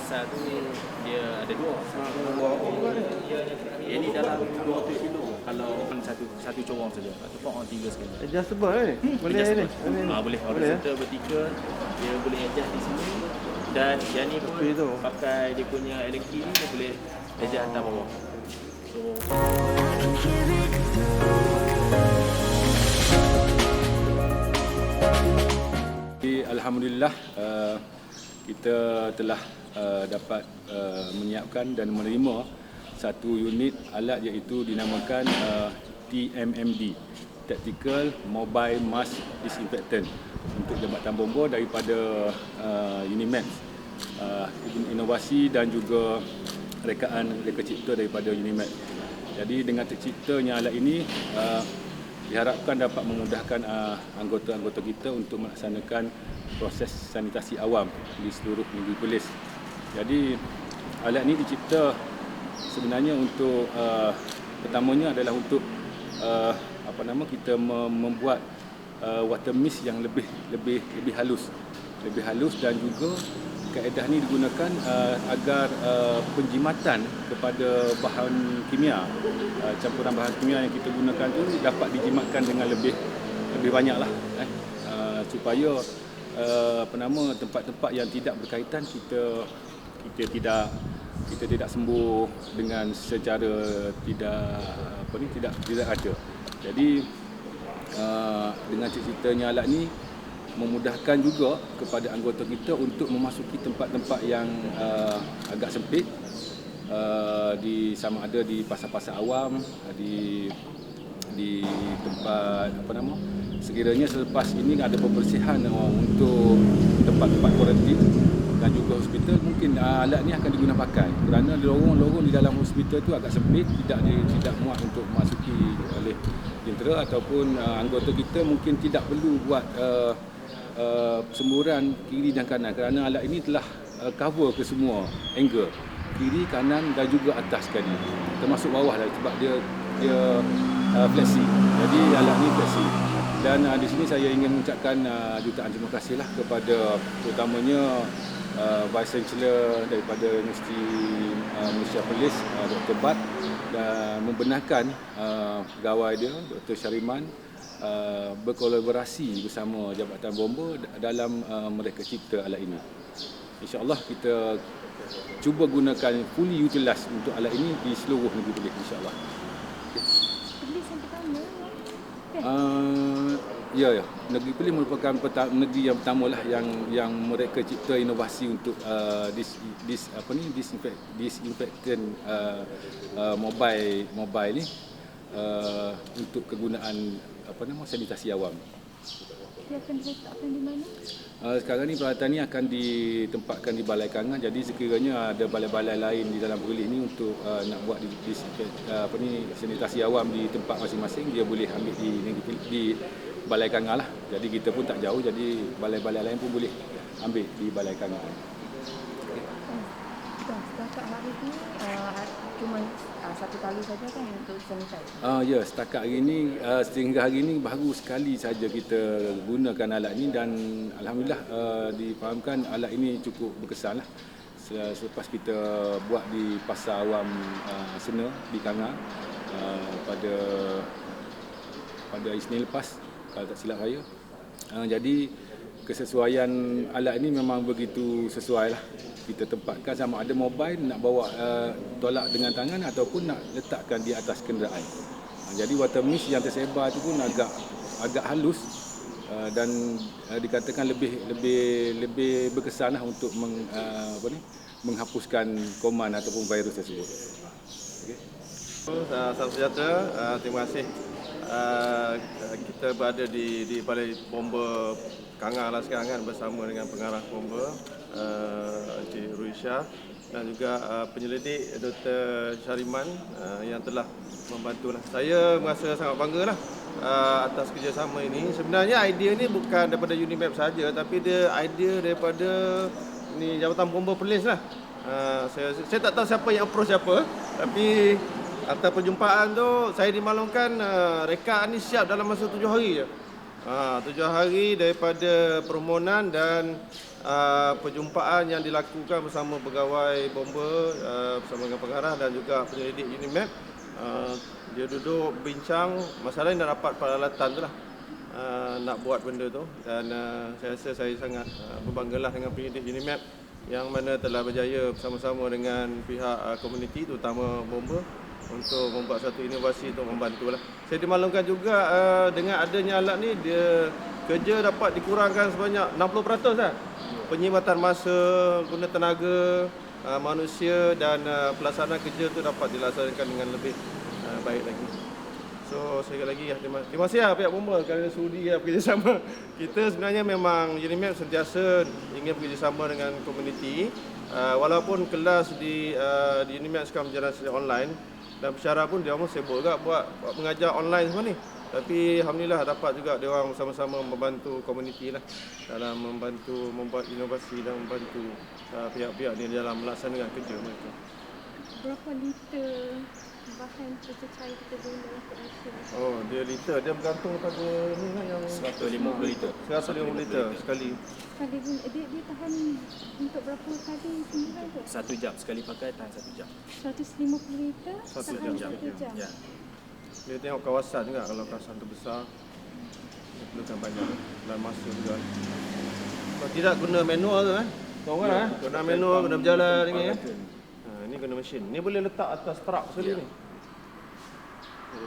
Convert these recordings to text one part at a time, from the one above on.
asal tu dia ada dua. Dia ni dalam 200 kilo kalau satu corong saja. Ataupun orang 3 sekali. Adjustable ni. Boleh ni. Boleh. Orang serta bertiga dia boleh adjust di sini. Dan yang ni pun pakai dia punya Allen key ni dia boleh adjust atas bawah. So alhamdulillah kita telah dapat menyiapkan dan menerima satu unit alat iaitu dinamakan TMMD, Tactical Mobile Mass Disinfectant, untuk jambatan bomba daripada Unimed. Inovasi dan juga reka cipta daripada Unimed. Jadi dengan terciptanya alat ini diharapkan dapat memudahkan anggota-anggota kita untuk melaksanakan proses sanitasi awam di seluruh negeri Perlis. Jadi alat ini dicipta sebenarnya untuk pertamanya adalah untuk kita membuat water mist yang lebih halus dan juga kaedah ini digunakan agar penjimatan kepada bahan kimia, campuran bahan kimia yang kita gunakan tu dapat dijimatkan dengan lebih banyaklah, supaya tempat-tempat yang tidak berkaitan kita tidak sembuh dengan secara tidak ada. Jadi dengan ceritanya alat ni memudahkan juga kepada anggota kita untuk memasuki tempat-tempat yang agak sempit, sama ada di pasar-pasar awam, di tempat sekiranya selepas ini ada pembersihan untuk tempat-tempat kuarantin dan juga hospital, mungkin alat ni akan diguna pakai kerana lorong-lorong di dalam hospital tu agak sempit, tidak muat untuk masuki oleh jentera ataupun anggota kita mungkin tidak perlu buat semburan kiri dan kanan kerana alat ini telah cover ke semua angle, kiri, kanan dan juga atas sekali, termasuk bawah lah, sebab dia fleksi. Jadi alat ini fleksi. Dan di sini saya ingin mengucapkan jutaan terima kasihlah kepada terutamanya Vice Chancellor daripada Universiti Malaysia Perlis, Dr. Bat, dan membenarkan pegawai dia, Dr. Syariman, berkolaborasi bersama Jabatan Bomba dalam mereka cipta alat ini. InsyaAllah kita cuba gunakan fully utilize untuk alat ini di seluruh negeri Perlis, insyaAllah. Perlis yang pertama Ya, negeri Perlis merupakan negeri yang pertama lah yang mereka cipta inovasi untuk disinfektan mobile ni untuk kegunaan sanitasi awam. dia akan diletakkan di mana? Sekarang ni peralatan ni akan ditempatkan di Balai Kangan. Jadi sekiranya ada balai-balai lain di dalam Perlis ni untuk nak buat sanitasi awam di tempat masing-masing, dia boleh ambil di Balai Kangan lah. Jadi kita pun tak jauh, jadi balai-balai lain pun boleh ambil di Balai Kangan. Setakat hari ni cuma satu kali saja kan untuk sanitize? Ya, setakat hari ni sehingga hari ini baru sekali saja kita gunakan alat ini dan alhamdulillah difahamkan alat ini cukup berkesan lah. Selepas kita buat di Pasar Awam Sena di Kangar pada Isnin lepas kalau tak silap saya. Jadi kesesuaian alat ini memang begitu sesuai lah. Kita tempatkan sama ada mobile nak bawa tolak dengan tangan ataupun nak letakkan di atas kenderaan. Jadi water mist yang tersebar itu pun agak halus dan dikatakan lebih berkesan lah untuk menghapuskan kuman ataupun virus tersebut. Okay. Salam sejahtera, terima kasih. Kita berada di Balai Bomba Kangar lah sekarang kan, bersama dengan pengarah bomba Encik Ruisha dan juga penyelidik Dr. Syariman yang telah membantu lah. Saya merasa sangat bangga lah atas kerjasama ini. Sebenarnya idea ni bukan daripada Unimap saja, tapi dia idea daripada Jabatan Bomba Perlis lah. Saya tak tahu siapa yang approach siapa, tapi atas perjumpaan tu saya dimaklumkan rekaan ni siap dalam masa 7 hari je. 7 hari daripada permohonan dan perjumpaan yang dilakukan bersama pegawai bomba, bersama dengan pengarah dan juga penyelidik UNIMAP. Dia duduk bincang, masalah nak dapat peralatan tu lah, nak buat benda tu. Dan saya rasa saya sangat berbanggalah dengan penyelidik UNIMAP yang mana telah berjaya bersama-sama dengan pihak komuniti terutama bomba untuk membuat satu inovasi untuk membantulah. Saya dimaklumkan juga dengan adanya alat ni dia kerja dapat dikurangkan sebanyak 60% dah. Penyihbatan masa, guna tenaga manusia dan pelaksanaan kerja tu dapat dilaksanakan dengan lebih baik lagi. So sekali lagi terima kasih pihak bomba kerana sudi bekerjasama. Kita sebenarnya memang UNIMAP sentiasa ingin bekerjasama dengan komuniti. Walaupun kelas di UNIMAP sekarang berjalan secara online dan bicara pun dia orang sibuk juga buat mengajar online semua ni. Tapi alhamdulillah dapat juga dia orang bersama-sama membantu komuniti lah dalam membantu membuat inovasi dan membantu pihak-pihak ni dalam melaksanakan kerja mereka. Berapa liter bahan pencecair kita guna untuk mesin? Oh, dia liter. Dia bergantung pada ni lah yang 150 liter. 150 liter sekali. Sekali guna, dia tahan untuk berapa kali penggunaan tu? 1 jam sekali pakai, tahan 1 jam. 150 liter Satu tahan jam. 1 jam. Ya. Dia tengok kawasan juga. Kalau kawasan tu besar, dia perlukan banyak dan masa juga. Kalau tidak guna manual tu tahu kan guna manual, guna berjalan ni ini guna mesin. Ni boleh letak atas truk sekali ni.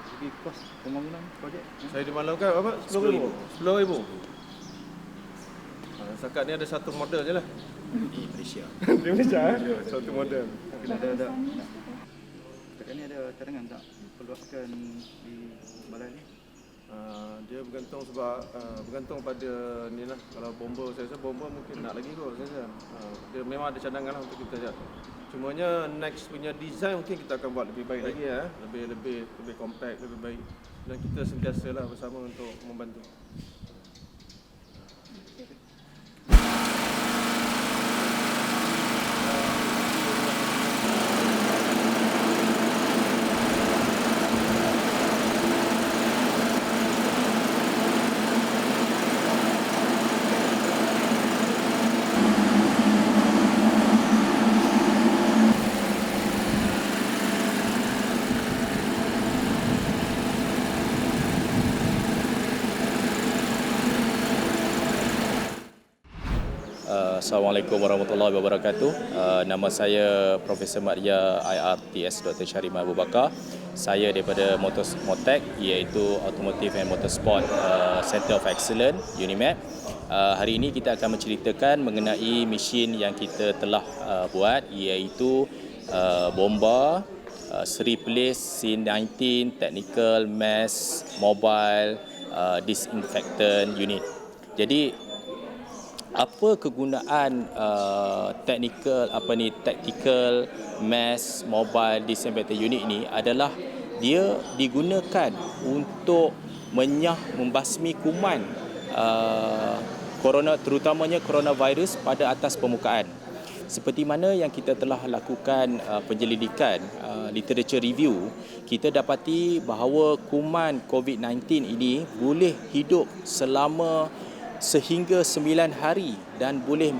Segi kos pembangunan projek. Saya dimaklumkan apa? 10,000. 10,000. Setakat ni ada satu model je lah. Di Malaysia. Di Malaysia satu model. Ada. Setakat ni ada cadangan tak diperluaskan di balai ni? Dia bergantung sebab bergantung pada ni lah. Kalau bomba, saya rasa bomba mungkin nak lagi kot saya rasa. Dia memang ada cadangan lah untuk kita je. Cumanya next punya design mungkin kita akan buat lebih baik lagi ya. Lebih compact, lebih baik. Dan kita sentiasalah bersama untuk membantu. Assalamualaikum warahmatullahi wabarakatuh. Nama saya Profesor Maria IRTS Dr. Syarimah Abu Bakar. Saya daripada Motec iaitu Automotive and Motorsport Center of Excellence UNIMAP. Hari ini kita akan menceritakan mengenai mesin yang kita telah buat iaitu bomba seri place C19 Technical Mass Mobile Disinfectant Unit. Jadi apa kegunaan tactical mass mobile disinfectant unit ni adalah dia digunakan untuk membasmi kuman corona, terutamanya coronavirus pada atas permukaan. Seperti mana yang kita telah lakukan penyelidikan literature review, kita dapati bahawa kuman COVID-19 ini boleh hidup sehingga 9 hari dan boleh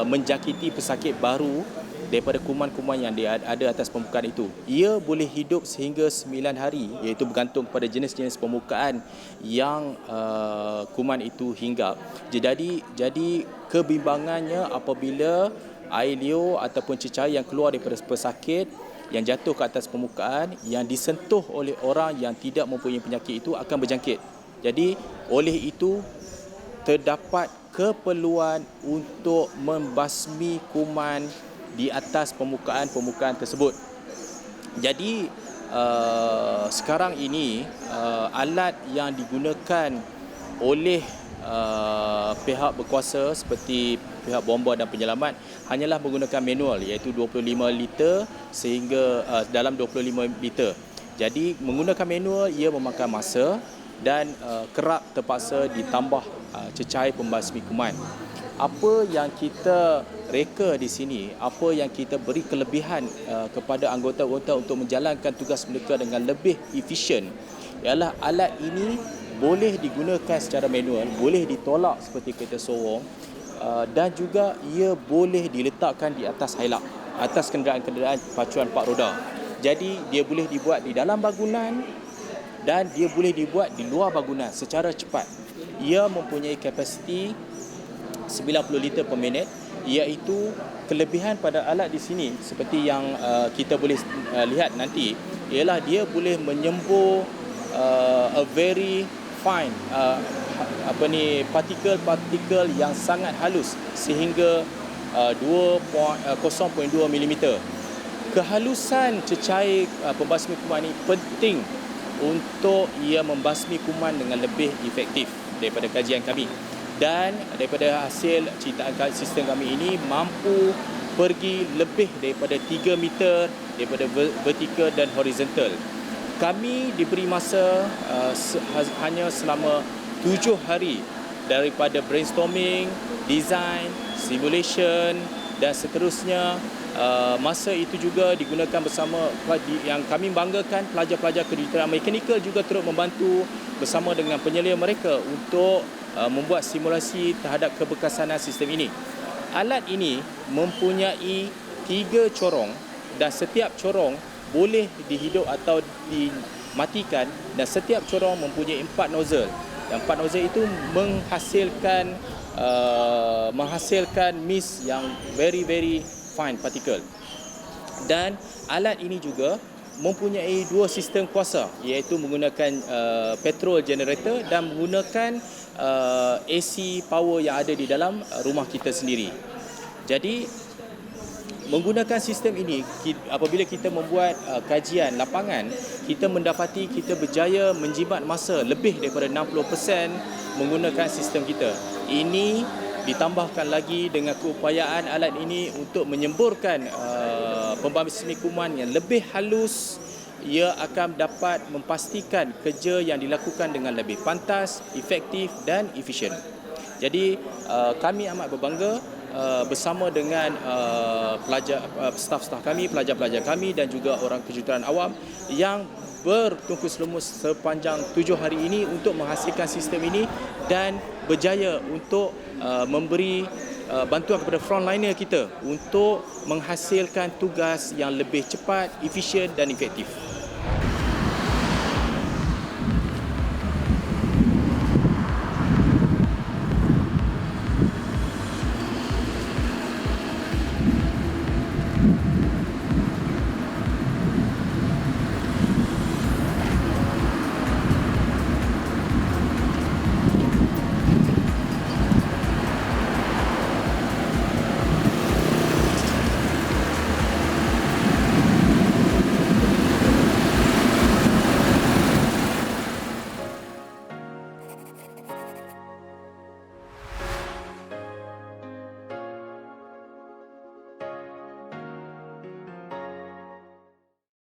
menjangkiti pesakit baru daripada kuman-kuman yang ada atas permukaan itu. Ia boleh hidup sehingga 9 hari, iaitu bergantung kepada jenis-jenis permukaan yang kuman itu hinggap. Jadi kebimbangannya apabila air liur ataupun cecair yang keluar daripada pesakit yang jatuh ke atas permukaan yang disentuh oleh orang yang tidak mempunyai penyakit itu akan berjangkit. Jadi oleh itu terdapat keperluan untuk membasmi kuman di atas permukaan tersebut. Jadi sekarang ini alat yang digunakan oleh pihak berkuasa seperti pihak bomba dan penyelamat hanyalah menggunakan manual iaitu 25 liter sehingga dalam 25 liter. Jadi menggunakan manual ia memakan masa dan kerap terpaksa ditambah cecair pembasmi kuman. Apa yang kita reka di sini, apa yang kita beri kelebihan kepada anggota-anggota untuk menjalankan tugas mereka dengan lebih efisien ialah alat ini boleh digunakan secara manual, boleh ditolak seperti kereta sorong, dan juga ia boleh diletakkan di atas hilux, atas kenderaan-kenderaan pacuan 4 roda. Jadi dia boleh dibuat di dalam bangunan dan dia boleh dibuat di luar bangunan secara cepat. Ia mempunyai kapasiti 90 liter per minit, iaitu kelebihan pada alat di sini seperti yang kita boleh lihat nanti ialah dia boleh menyembur a very fine partikel-partikel yang sangat halus sehingga 0.2 mm. Kehalusan cecair pembasmi kuman ini penting untuk ia membasmi kuman dengan lebih efektif daripada kajian kami. Dan daripada hasil ciptaan sistem kami ini mampu pergi lebih daripada 3 meter daripada vertikal dan horizontal. Kami diberi masa hanya selama 7 hari daripada brainstorming, design, simulation dan seterusnya. Masa itu juga digunakan bersama yang kami banggakan pelajar-pelajar kejuruteraan mekanikal juga turut membantu bersama dengan penyelia mereka untuk membuat simulasi terhadap keberkesanan sistem ini. Alat ini mempunyai 3 corong dan setiap corong boleh dihidup atau dimatikan dan setiap corong mempunyai 4 nozzle. Dan 4 nozzle itu menghasilkan mist yang very fine particle. Dan alat ini juga mempunyai 2 sistem kuasa, iaitu menggunakan petrol generator dan menggunakan AC power yang ada di dalam rumah kita sendiri. Jadi menggunakan sistem ini, apabila kita membuat kajian lapangan, kita mendapati kita berjaya menjimat masa lebih daripada 60% menggunakan sistem kita. Ini ditambahkan lagi dengan keupayaan alat ini untuk menyemburkan pembasmi kuman yang lebih halus. Ia akan dapat memastikan kerja yang dilakukan dengan lebih pantas, efektif dan efisien. Jadi kami amat berbangga bersama dengan staf-staf kami, pelajar-pelajar kami dan juga orang kejuruteraan awam yang bertungkus lumus sepanjang 7 hari ini untuk menghasilkan sistem ini dan berjaya untuk memberi bantuan kepada frontliner kita untuk menghasilkan tugas yang lebih cepat, efisien dan efektif.